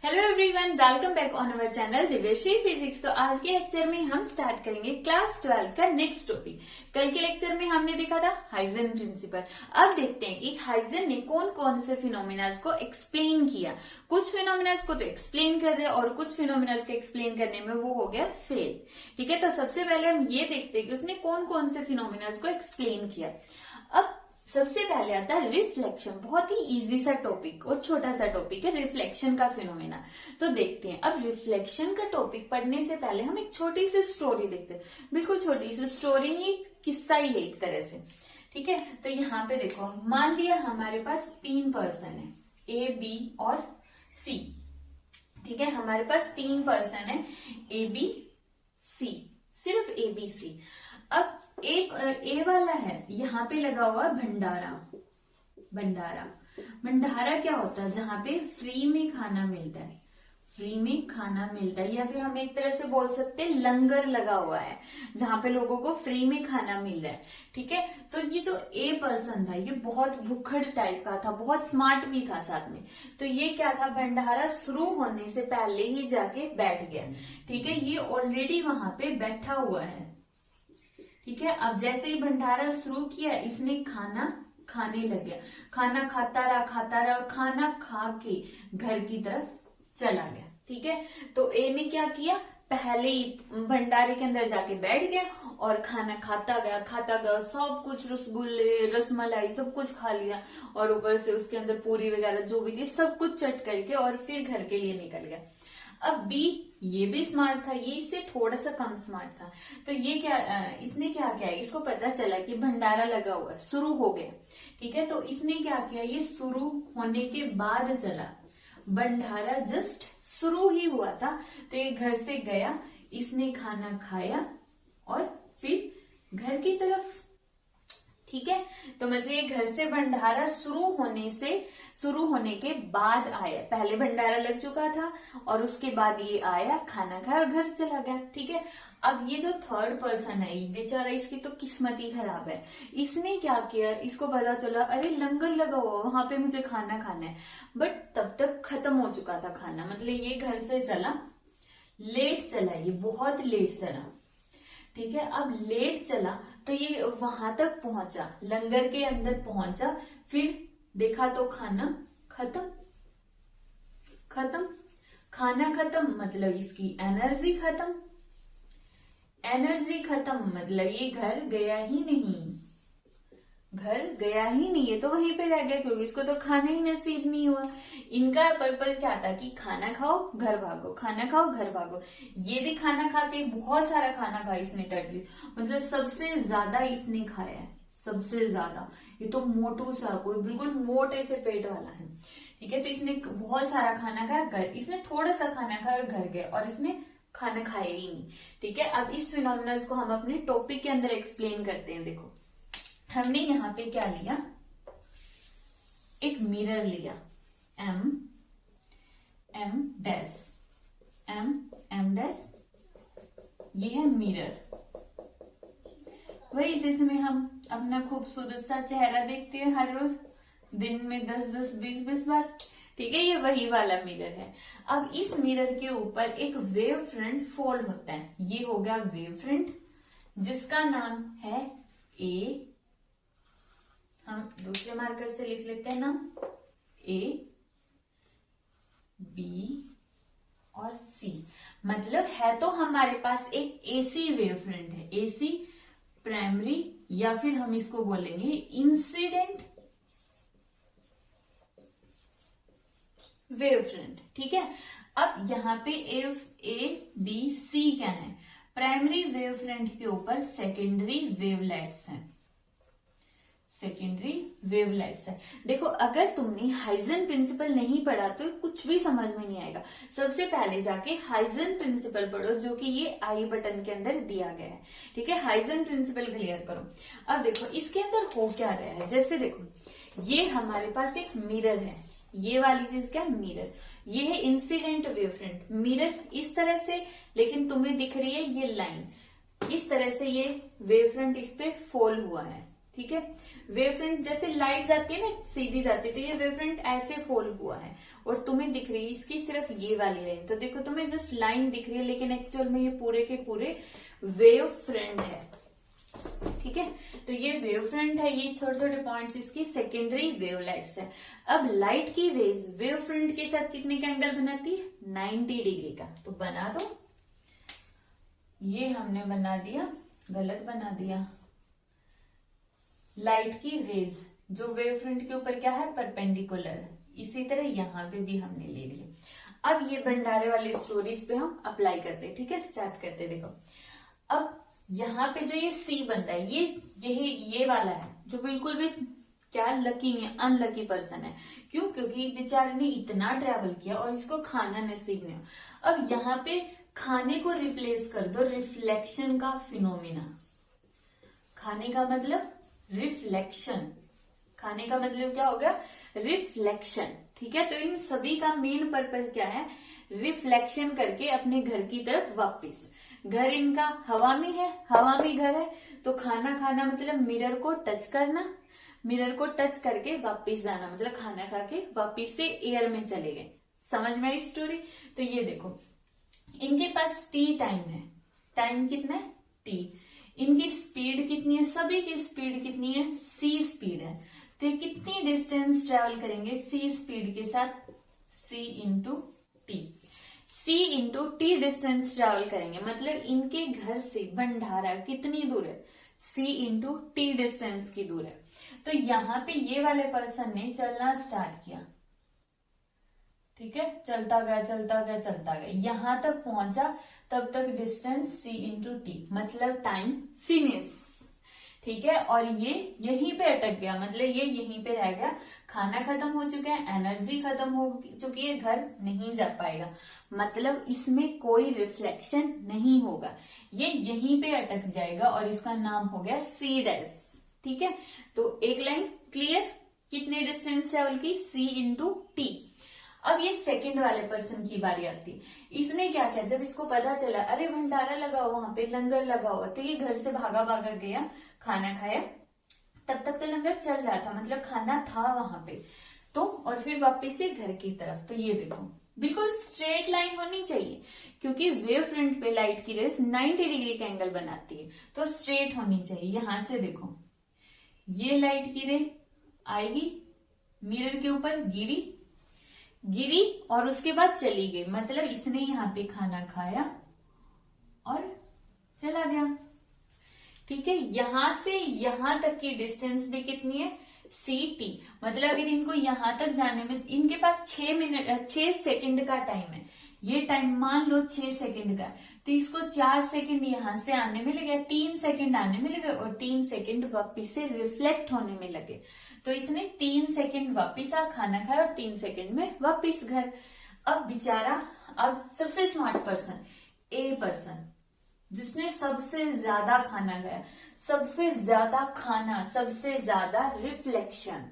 Hello everyone, welcome back on our channel Divyashree physics. तो आज के लेक्चर में हम स्टार्ट करेंगे क्लास 12 का नेक्स्ट टॉपिक। कल के लेक्चर में हमने देखा था हाइजन प्रिंसिपल। अब देखते हैं कि हाइजन ने कौन कौन से फिनोमिनास को एक्सप्लेन किया। कुछ फिनोमिनास को तो एक्सप्लेन कर दिया और कुछ फिनोमिनास को एक्सप्लेन करने में वो हो गया फेल। ठीक है, तो सबसे पहले हम ये देखते हैं कि उसने कौन कौन से फिनोमिनास को एक्सप्लेन किया। अब सबसे पहले आता है रिफ्लेक्शन। बहुत ही इजी सा टॉपिक और छोटा सा टॉपिक है रिफ्लेक्शन का फिनोमेना। तो देखते हैं। अब रिफ्लेक्शन का टॉपिक पढ़ने से पहले हम एक छोटी सी स्टोरी देखते हैं। बिल्कुल छोटी सी स्टोरी नहीं, किस्सा ही है एक तरह से। ठीक है, तो यहाँ पे देखो, मान लिया हमारे पास 3 पर्सन है, ए, बी और सी। ठीक है, हमारे पास 3 पर्सन है, ए, बी, सी, सिर्फ ए, बी, सी। अब एक ए वाला है, यहाँ पे लगा हुआ भंडारा। भंडारा भंडारा क्या होता है? जहाँ पे फ्री में खाना मिलता है। फ्री में खाना मिलता है, या फिर हम एक तरह से बोल सकते हैं लंगर लगा हुआ है, जहाँ पे लोगों को फ्री में खाना मिल रहा है। ठीक है, तो ये जो ए पर्सन था, ये बहुत भुक्खड़ टाइप का था, बहुत स्मार्ट भी था साथ में। तो ये क्या था, भंडारा शुरू होने से पहले ही जाके बैठ गया। ठीक है, ये ऑलरेडी वहां पे बैठा हुआ है। ठीक है, अब जैसे ही भंडारा शुरू किया, इसने खाना खाने लग गया। खाना खाता रहा और खाना खा के घर की तरफ चला गया। ठीक है, तो ए ने क्या किया, पहले ही भंडारे के अंदर जाके बैठ गया और खाना खाता गया सब कुछ, रसगुल्ले, रसमलाई सब कुछ खा लिया और ऊपर से उसके अंदर पूरी वगैरह जो भी थी सब कुछ चट करके और फिर घर के लिए निकल गया। अब बी, ये भी स्मार्ट था, ये इससे थोड़ा सा कम स्मार्ट था। तो ये क्या, इसने क्या किया, इसको पता चला कि भंडारा लगा हुआ है, शुरू हो गया। ठीक है, तो इसने क्या किया, ये शुरू होने के बाद चला। भंडारा जस्ट शुरू ही हुआ था, तो ये घर से गया, इसने खाना खाया और फिर घर की तरफ। ठीक है, तो मतलब ये घर से भंडारा शुरू होने के बाद आया। पहले भंडारा लग चुका था और उसके बाद ये आया, खाना खाया और घर चला गया। ठीक है, अब ये जो थर्ड पर्सन है, बेचारा, इसकी तो किस्मत ही खराब है। इसने क्या किया, इसको पता चला अरे लंगर लगा हुआ, वहां पे मुझे खाना खाना है, बट तब तक खत्म हो चुका था खाना। मतलब ये घर से चला, लेट चला, ये बहुत लेट चला। ठीक है, अब लेट चला तो ये वहां तक पहुंचा, लंगर के अंदर पहुंचा, फिर देखा तो खाना खत्म। खाना खत्म मतलब इसकी एनर्जी खत्म। एनर्जी खत्म मतलब ये घर गया ही नहीं। ये तो वहीं पे रह गया, क्योंकि इसको तो खाना ही नसीब नहीं हुआ। इनका पर्पज क्या था कि खाना खाओ घर भागो, खाना खाओ घर भागो। ये भी खाना खा के, बहुत सारा खाना खाया इसने टटली, मतलब सबसे ज्यादा इसने खाया है, सबसे ज्यादा। ये तो मोटू सा, कोई बिल्कुल मोटे से पेट वाला है। ठीक है, तो इसने बहुत सारा खाना खाया, इसने थोड़ा सा खाना खाया और घर गया, और इसने खाना खाया ही नहीं। ठीक है, अब इस फिनोमिना को हम अपने टॉपिक के अंदर एक्सप्लेन करते हैं। देखो, हमने यहाँ पे क्या लिया, एक मिरर लिया, एम डैश, ये है मिरर। वही जिसमें हम अपना खूबसूरत सा चेहरा देखते हैं हर रोज, दिन में 10-10, 20-20 बार। ठीक है, ये वही वाला मिरर है। अब इस मिरर के ऊपर एक वेव फ्रंट फॉल होता है। ये हो गया वेव फ्रंट, जिसका नाम है ए। हम दूसरे मार्कर से लिख लेते हैं ना, ए, बी और सी। मतलब है तो हमारे पास एक एसी वेव फ्रंट है, एसी प्राइमरी, या फिर हम इसको बोलेंगे इंसिडेंट वेव फ्रंट। ठीक है, अब यहाँ पे ए, बी, सी क्या है, प्राइमरी वेव फ्रंट के ऊपर सेकेंडरी वेवलेट्स हैं। सेकेंडरी वेवलेट्स है। देखो, अगर तुमने हाइजन प्रिंसिपल नहीं पढ़ा तो कुछ भी समझ में नहीं आएगा। सबसे पहले जाके हाइजन प्रिंसिपल पढ़ो, जो कि ये आई बटन के अंदर दिया गया है। ठीक है, हाइजन प्रिंसिपल क्लियर करो। अब देखो इसके अंदर हो क्या रहा है। जैसे देखो, ये हमारे पास एक मिरर है, ये वाली चीज क्या, मिरर। ये है इंसिडेंट वेव फ्रंट। मिरर इस तरह से, लेकिन तुम्हें दिख रही है ये लाइन, इस तरह से ये वेव फ्रंट इस पे फॉल हुआ है। ठीक है। वेव फ्रंट जैसे लाइट जाती है ना सीधी जाती है, तो ये वेव फ्रंट ऐसे फोल्ड हुआ है और तुम्हें दिख रही है इसकी सिर्फ ये वाली लाइन। तो देखो तुम्हें जस्ट लाइन दिख रही है, लेकिन एक्चुअल में ये पूरे के पूरे वेव फ्रंट है। ठीक है, तो ये वेव फ्रंट है, ये छोटे छोटे पॉइंट्स इसकी सेकेंडरी वेवलेट्स है। अब लाइट की रेज वेव फ्रंट के साथ कितने का एंगल बनाती है? 90 डिग्री का। तो बना दो, ये हमने बना दिया, गलत बना दिया। लाइट की रेज जो वेव फ्रंट के ऊपर क्या है? परपेंडिकुलर है। इसी तरह यहाँ पे भी हमने ले लिया। अब ये भंडारे वाली स्टोरीज पे हम अप्लाई करते हैं। ठीक है, स्टार्ट करते हैं। देखो अब यहाँ पे जो ये सी बन रहा है, ये वाला है जो बिल्कुल भी क्या लकी नहीं, अनलकी पर्सन है। क्यों? क्योंकि बेचारे ने इतना ट्रेवल किया और इसको खाना नसीब नहीं। अब यहाँ पे खाने को रिप्लेस कर दो रिफ्लेक्शन का फिनोमिना। खाने का मतलब रिफ्लेक्शन, खाने का मतलब क्या हो गया? रिफ्लेक्शन। ठीक है, तो इन सभी का मेन पर्पस क्या है? रिफ्लेक्शन करके अपने घर की तरफ वापस। घर इनका हवा में है, हवा में घर है, तो खाना खाना मतलब मिरर को टच करना, मिरर को टच करके वापस जाना, मतलब खाना खा के वापस से एयर में चले गए। समझ में आई स्टोरी? तो ये देखो इनके पास टी टाइम है। टाइम कितना है? टी। इनकी स्पीड कितनी है? सभी की स्पीड कितनी है? सी स्पीड है। तो ये कितनी डिस्टेंस ट्रेवल करेंगे सी स्पीड के साथ? सी इंटू टी। सी इंटू टी डिस्टेंस ट्रेवल करेंगे, मतलब इनके घर से भंडारा कितनी दूर है? सी इंटू टी डिस्टेंस की दूर है। तो यहाँ पे ये वाले पर्सन ने चलना स्टार्ट किया। ठीक है, चलता गया चलता गया चलता गया, यहां तक पहुंचा, तब तक डिस्टेंस सी इंटू टी, मतलब टाइम फिनिश। ठीक है, और ये यहीं पे अटक गया, मतलब ये यहीं पे रह गया। खाना खत्म हो चुका है, एनर्जी खत्म हो चुकी है, घर नहीं जा पाएगा, मतलब इसमें कोई रिफ्लेक्शन नहीं होगा, ये यहीं पे अटक जाएगा और इसका नाम हो गया सी डैश। ठीक है, तो एक लाइन क्लियर? कितने डिस्टेंस ट्रेवल की? सी इंटू टी। अब ये सेकंड वाले पर्सन की बारी आती। इसने क्या किया? जब इसको पता चला अरे भंडारा लगा हुआ, वहां पे लंगर लगा हुआ, तो ये घर से भागा भागा गया, खाना खाया। तब तक तो लंगर चल रहा था, मतलब खाना था वहां पे, तो और फिर वापस से घर की तरफ। तो ये देखो बिल्कुल स्ट्रेट लाइन होनी चाहिए, क्योंकि वेव फ्रंट पे लाइट की रेस 90 डिग्री का एंगल बनाती है, तो स्ट्रेट होनी चाहिए। यहां से देखो ये लाइट की रे आएगी, मिरर के ऊपर गिरी और उसके बाद चली गई, मतलब इसने यहाँ पे खाना खाया और चला गया। ठीक है, यहां से यहां तक की डिस्टेंस भी कितनी है? C T. मतलब अगर इनको यहां तक जाने में इनके पास 6 सेकंड का टाइम है, ये टाइम मान लो 6 सेकंड का, तो इसको 4 सेकंड यहां से आने में लगे, 3 सेकंड आने में लगे और 3 सेकंड वापिस से रिफ्लेक्ट होने में लगे। तो इसने 3 सेकंड वापिस खाना खाया और 3 सेकंड में वापिस घर। अब बेचारा, अब सबसे स्मार्ट पर्सन ए पर्सन, जिसने सबसे ज्यादा खाना खाया, सबसे ज्यादा खाना, सबसे ज्यादा रिफ्लेक्शन।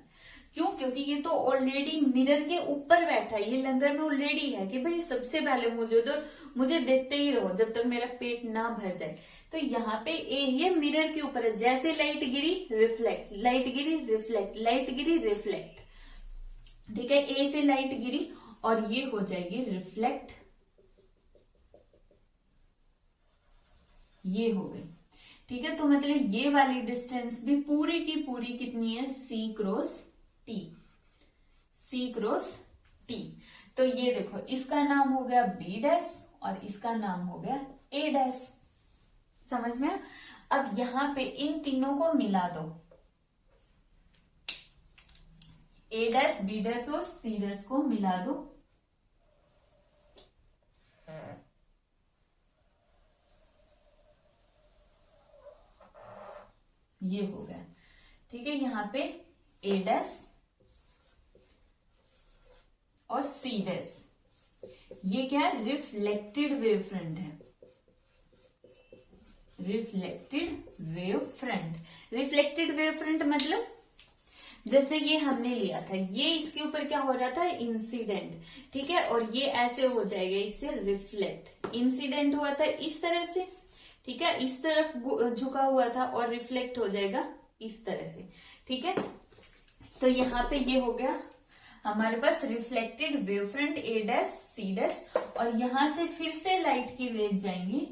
क्यों? क्योंकि ये तो ऑलरेडी मिरर के ऊपर बैठा है, ये लंगर में ऑलरेडी है कि भाई सबसे पहले मुझे दो, मुझे देखते ही रहो जब तक मेरा पेट ना भर जाए। तो यहाँ पे ये मिरर के ऊपर है, जैसे लाइट गिरी रिफ्लेक्ट, लाइट गिरी रिफ्लेक्ट, लाइट गिरी रिफ्लेक्ट। ठीक है, ए से लाइट गिरी और ये हो जाएगी रिफ्लेक्ट, ये हो गई। ठीक है, तो मतलब ये वाली डिस्टेंस भी पूरी की पूरी कितनी है? सी क्रॉस टी, सी क्रॉस टी। तो ये देखो इसका नाम हो गया बी डैश और इसका नाम हो गया ए डैश। समझ में? अब यहां पे इन तीनों को मिला दो, ए डैश, बी डैश और सी डैश को मिला दो। ये हो गया। ठीक है, यहां पे ए डैश और सी डैश, ये क्या है? रिफ्लेक्टेड वेव फ्रंट है, reflected wave front. Reflected wave front मतलब जैसे ये हमने लिया था, ये इसके ऊपर क्या हो रहा था? इंसिडेंट। ठीक है, और ये ऐसे हो जाएगा, इससे रिफ्लेक्ट। इंसिडेंट हुआ था इस तरह से, ठीक है, इस तरफ झुका हुआ था और रिफ्लेक्ट हो जाएगा इस तरह से, ठीक है। तो यहाँ पे ये हो गया हमारे पास रिफ्लेक्टेड वेव फ्रंट ए डैश सी डैश, और यहां से फिर से लाइट की रेज जाएंगी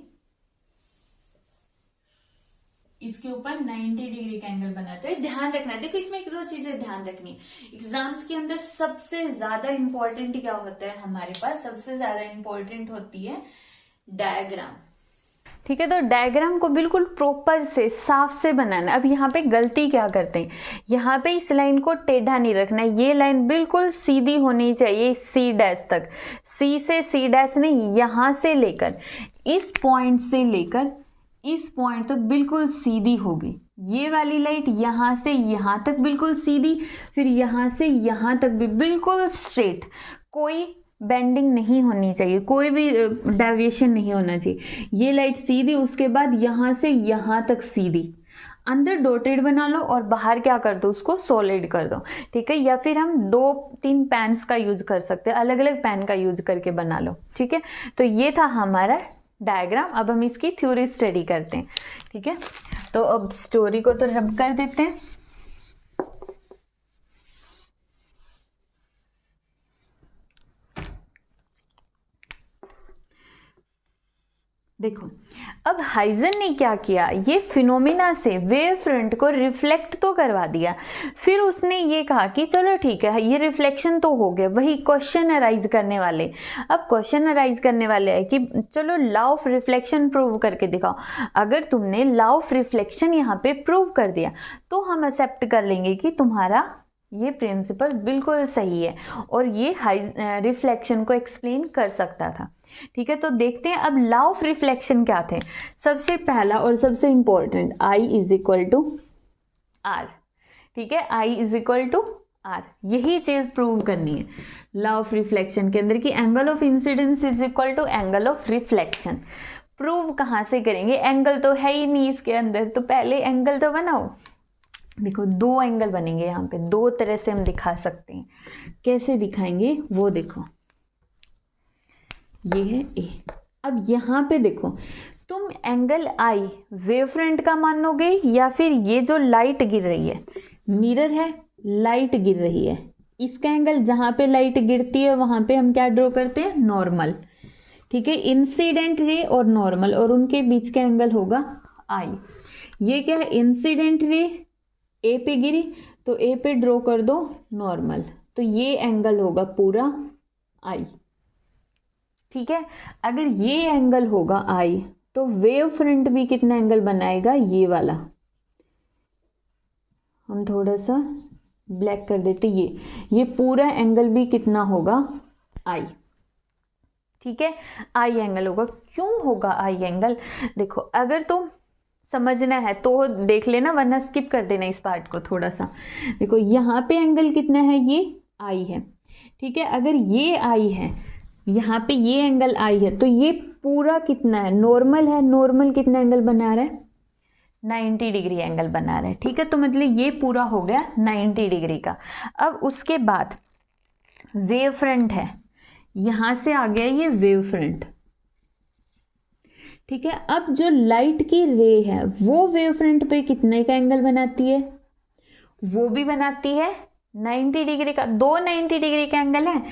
इसके ऊपर 90 डिग्री का एंगल बनाते हैं। ध्यान रखना है, देखो इसमें एक दो चीजें ध्यान रखनी। एग्जाम्स के अंदर सबसे ज्यादा इंपॉर्टेंट क्या होता है हमारे पास, सबसे ज्यादा इंपॉर्टेंट होती है डायग्राम, ठीक है। तो डायग्राम को बिल्कुल प्रॉपर से साफ से बनाना। अब यहाँ पे गलती क्या करते हैं, यहाँ पे इस लाइन को टेढ़ा नहीं रखना, ये लाइन बिल्कुल सीधी होनी चाहिए सी डैश तक, सी से सी डैश नहीं, यहाँ से लेकर इस पॉइंट से लेकर इस पॉइंट तक बिल्कुल सीधी होगी। ये वाली लाइट यहाँ से यहाँ तक बिल्कुल सीधी, फिर यहाँ से यहाँ तक भी बिल्कुल स्ट्रेट, कोई बेंडिंग नहीं होनी चाहिए, कोई भी डेविएशन नहीं होना चाहिए। ये लाइट सीधी, उसके बाद यहाँ से यहाँ तक सीधी, अंदर डॉटेड बना लो और बाहर क्या कर दो, उसको सॉलिड कर दो, ठीक है। या फिर हम 2-3 पेन्स का यूज कर सकते हैं, अलग अलग पेन का यूज करके बना लो, ठीक है। तो ये था हमारा डायग्राम। अब हम इसकी थ्योरी स्टडी करते हैं, ठीक है। तो अब स्टोरी को तो रब कर देते हैं। देखो अब हाइजन ने क्या किया, ये फिनोमिना से वेव फ्रंट को रिफ्लेक्ट तो करवा दिया, फिर उसने ये कहा कि चलो ठीक है ये रिफ्लेक्शन तो हो गया, वही क्वेश्चन अराइज करने वाले। अब क्वेश्चन अराइज करने वाले है कि चलो लॉ ऑफ रिफ्लेक्शन प्रूव करके दिखाओ। अगर तुमने लॉ ऑफ रिफ्लेक्शन यहाँ पे प्रूव कर दिया तो हम एक्सेप्ट कर लेंगे कि तुम्हारा ये प्रिंसिपल बिल्कुल सही है और ये रिफ्लेक्शन को एक्सप्लेन कर सकता था, ठीक है। तो देखते हैं अब लॉ ऑफ रिफ्लेक्शन क्या थे। सबसे पहला और सबसे important I is equal to R, ठीक है। I is equal to R, यही चीज प्रूव करनी है लॉ ऑफ रिफ्लेक्शन के अंदर कि angle of incidence is equal to angle of reflection. Prove कहाँ से करेंगे, एंगल तो है ही नहीं इसके अंदर, तो पहले एंगल तो बनाओ। देखो 2 एंगल बनेंगे यहाँ पे, 2 तरह से हम दिखा सकते हैं। कैसे दिखाएंगे वो देखो, ये है ए। अब यहाँ पे देखो तुम एंगल I वेव फ्रंट का मानोगे या फिर ये जो लाइट गिर रही है, मिरर है, लाइट गिर रही है, इसका एंगल जहाँ पे लाइट गिरती है वहां पे हम क्या ड्रॉ करते हैं, नॉर्मल, ठीक है। इंसिडेंट रे और नॉर्मल, और उनके बीच का एंगल होगा I। ये क्या है, इंसिडेंट रे ए पे गिरी तो ए पे ड्रॉ कर दो नॉर्मल, तो ये एंगल होगा पूरा I, ठीक है। अगर ये एंगल होगा I तो वेव फ्रंट भी कितना एंगल बनाएगा, ये वाला। हम थोड़ा सा ब्लैक कर देते, ये पूरा एंगल भी कितना होगा I, ठीक है। I एंगल होगा। क्यों होगा I एंगल, देखो अगर तुम समझना है तो देख लेना, वरना स्किप कर देना इस पार्ट को थोड़ा सा। देखो यहाँ पे एंगल कितना है, ये I है, ठीक है। अगर ये I है, यहाँ पे ये एंगल I है, तो ये पूरा कितना है, नॉर्मल है। नॉर्मल कितना एंगल बना रहा है, 90 डिग्री एंगल बना रहा है, ठीक है। तो मतलब ये पूरा हो गया 90 डिग्री का। अब उसके बाद वेव फ्रंट है, यहाँ से आ गया ये वेव फ्रंट, ठीक है। अब जो लाइट की रे है वो वेव फ्रंट पे कितने का एंगल बनाती है, वो भी बनाती है 90 डिग्री का। 2 90 डिग्री का एंगल है,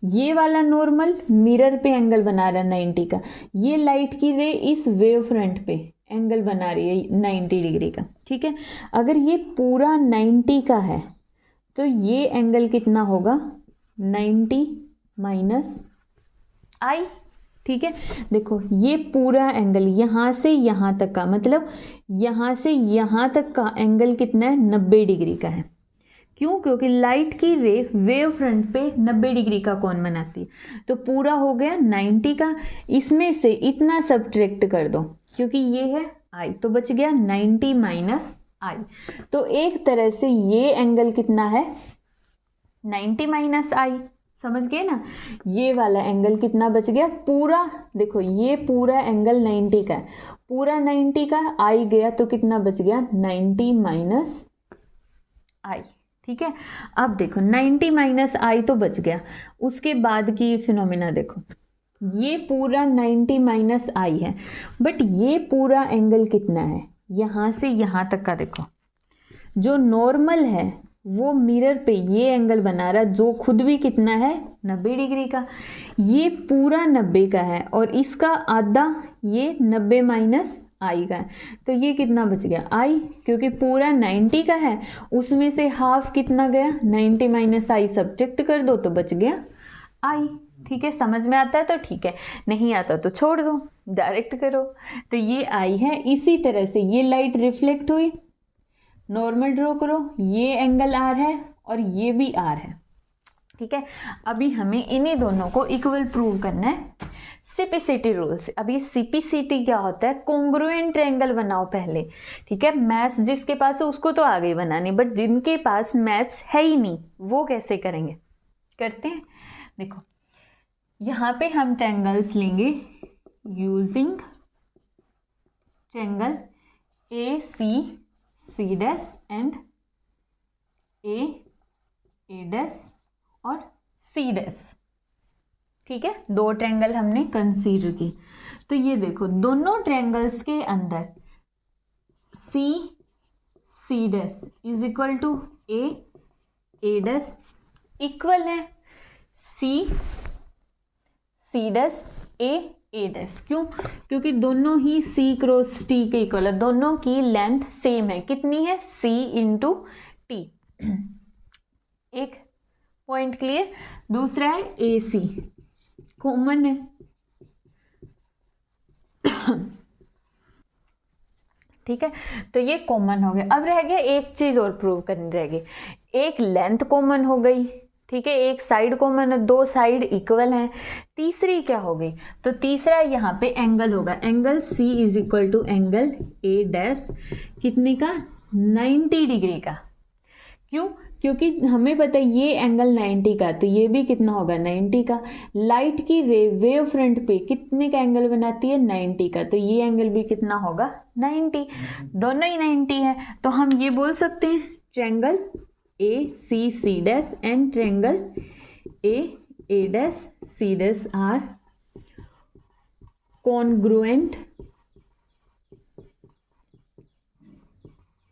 ये वाला नॉर्मल मिरर पे एंगल बना रहा है 90 का, ये लाइट की रे इस वेव फ्रंट पे एंगल बना रही है 90 डिग्री का, ठीक है। अगर ये पूरा 90 का है तो ये एंगल कितना होगा, 90 माइनस I, ठीक है। देखो ये पूरा एंगल यहाँ से यहाँ तक का, मतलब यहाँ से यहाँ तक का एंगल कितना है, 90 डिग्री का है। क्यों, क्योंकि लाइट की रे वेव फ्रंट पे 90 डिग्री का कोण बनाती है, तो पूरा हो गया 90 का। इसमें से इतना सब्ट्रैक्ट कर दो क्योंकि ये है I, तो बच गया 90 माइनस I। तो एक तरह से ये एंगल कितना है, 90 माइनस I, समझ गए ना। ये वाला एंगल कितना बच गया, पूरा देखो ये पूरा एंगल 90 का है, पूरा 90 का I गया तो कितना बच गया, 90 माइनस I, ठीक है। अब देखो 90 माइनस I तो बच गया, उसके बाद की फिनोमिना देखो, ये पूरा 90 माइनस I है, बट ये पूरा एंगल कितना है, यहाँ से यहाँ तक का देखो जो नॉर्मल है वो मिरर पे ये एंगल बना रहा जो खुद भी कितना है 90 डिग्री का, ये पूरा 90 का है और इसका आधा ये 90 माइनस आई का है, तो ये कितना बच गया आई, क्योंकि पूरा 90 का है उसमें से हाफ कितना गया 90 माइनस आई, सब्ट्रैक्ट कर दो तो बच गया आई। ठीक है, समझ में आता है तो ठीक है, नहीं आता तो छोड़ दो, डायरेक्ट करो। तो ये आई है। इसी तरह से ये लाइट रिफ्लेक्ट हुई, नॉर्मल ड्रॉ करो, ये एंगल आर है और ये भी आर है। ठीक है, अभी हमें इन्हीं दोनों को इक्वल प्रूव करना है सीपीसीटी रूल से। अब ये सीपीसीटी क्या होता है, कॉन्ग्रुएंट ट्रायंगल बनाओ पहले। ठीक है, मैथ्स जिसके पास है उसको तो आगे बनानी, बट जिनके पास मैथ्स है ही नहीं वो कैसे करेंगे, करते हैं। देखो यहाँ पे हम ट्रायंगल्स लेंगे using triangle A C C dash and A dash और सी डैश। ठीक है, दो ट्रायंगल हमने कंसीडर की। तो ये देखो दोनों ट्रायंगल्स के अंदर C dash is equal to A dash equal है सी डैश ए डैश। क्यों? क्योंकि दोनों ही सी क्रॉस टी के इक्वल है, दोनों की लेंथ सेम है। कितनी है? C into T. एक पॉइंट क्लियर। दूसरा है ए सी, कॉमन है। ठीक है, तो ये कॉमन हो गया। अब रह गया एक चीज और प्रूव करनी रह गई, एक लेंथ कॉमन हो गई। ठीक है, एक साइड कॉमन है, दो साइड इक्वल हैं। तीसरी क्या हो गई? तो तीसरा यहाँ पे एंगल होगा, angle C is equal to angle A dash कितने का? 90 डिग्री का। क्यों? क्योंकि हमें पता है ये एंगल 90 का, तो ये भी कितना होगा? 90 का। लाइट की रे वेव फ्रंट पे कितने का एंगल बनाती है? 90 का, तो ये एंगल भी कितना होगा? 90। दोनों ही 90 है, तो हम ये बोल सकते हैं triangle A C C dash and triangle A dash C dash are congruent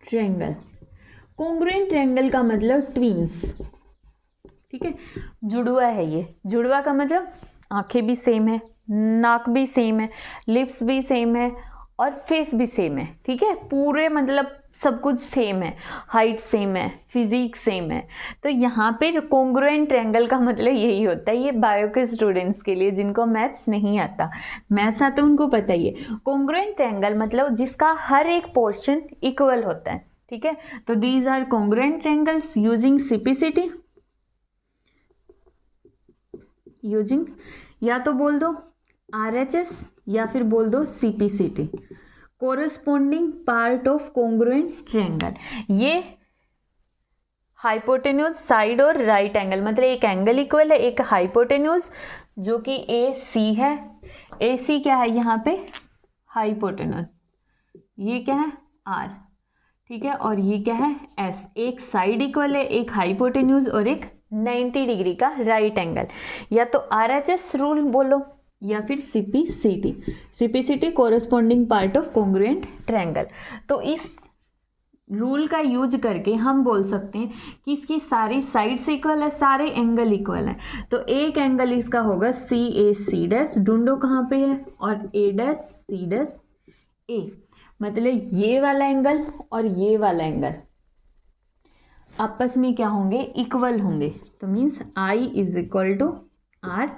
triangle. Congruent triangle का मतलब ट्विंस। ठीक है, जुड़वा है ये। जुड़वा का मतलब आंखें भी सेम है, नाक भी सेम है, लिप्स भी सेम है और फेस भी सेम है। ठीक है, पूरे मतलब सब कुछ सेम है, हाइट सेम है, फिजिक सेम है। तो यहाँ पे कॉन्ग्रुएंट ट्रायंगल का मतलब यही होता है। ये बायो के स्टूडेंट्स के लिए जिनको मैथ्स नहीं आता, मैथ्स आता उनको पता ही है। कॉन्ग्रुएंट ट्रायंगल मतलब जिसका हर एक पोर्शन इक्वल होता है। ठीक है, तो these are congruent triangles using CPCT. Using या तो बोल दो RHS या फिर बोल दो CPCT, corresponding part of congruent triangle. ये हाइपोटेन्यूज साइड और राइट एंगल, मतलब एक एंगल इक्वल है, एक हाइपोटेन्यूज जो कि AC है। AC क्या है यहाँ पे? हाइपोटेन्यूज। ये क्या है? R। ठीक है, और ये क्या है? S। एक साइड इक्वल है, एक हाइपोटेन्यूज और एक 90 डिग्री का राइट एंगल। या तो RHS रूल बोलो या फिर CPCT। CPCT corresponding part of congruent triangle. तो इस रूल का यूज करके हम बोल सकते हैं कि इसकी सारी साइड्स इक्वल है, सारे एंगल इक्वल हैं। तो एक एंगल इसका होगा CAC डैश, ढूंढो कहाँ पे है, और A dash C dash A, मतलब ये वाला एंगल और ये वाला एंगल आपस में क्या होंगे? इक्वल होंगे। तो means I is equal to R,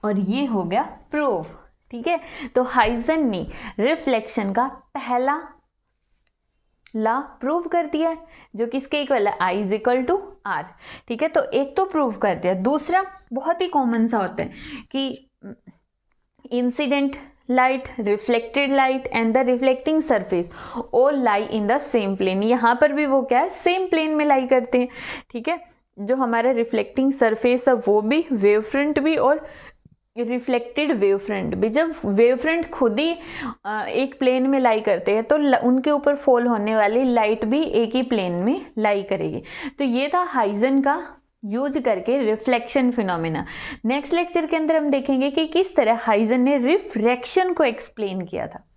और ये हो गया प्रूफ। ठीक है, तो हाइजन ने रिफ्लेक्शन का पहला ला प्रूव कर दिया, जो किसके इक्वल है? I is equal to R। ठीक है, तो एक तो प्रूव कर दिया। दूसरा बहुत ही कॉमन सा होता है कि incident light, reflected light and the reflecting surface all lie in the same plane. यहाँ पर भी वो क्या है? सेम प्लेन में लाई करते हैं। ठीक है, जो हमारा रिफ्लेक्टिंग सरफेस है वो भी, वेव फ्रंट भी और रिफ्लेक्टेड वेव फ्रंट भी। जब वेव फ्रंट खुद ही एक प्लेन में लाई करते हैं तो उनके ऊपर फॉल होने वाली लाइट भी एक ही प्लेन में लाई करेगी। तो ये था हाइजन का यूज करके रिफ्लेक्शन फिनोमेना। नेक्स्ट लेक्चर के अंदर हम देखेंगे कि किस तरह हाइजन ने रिफ्रैक्शन को एक्सप्लेन किया था।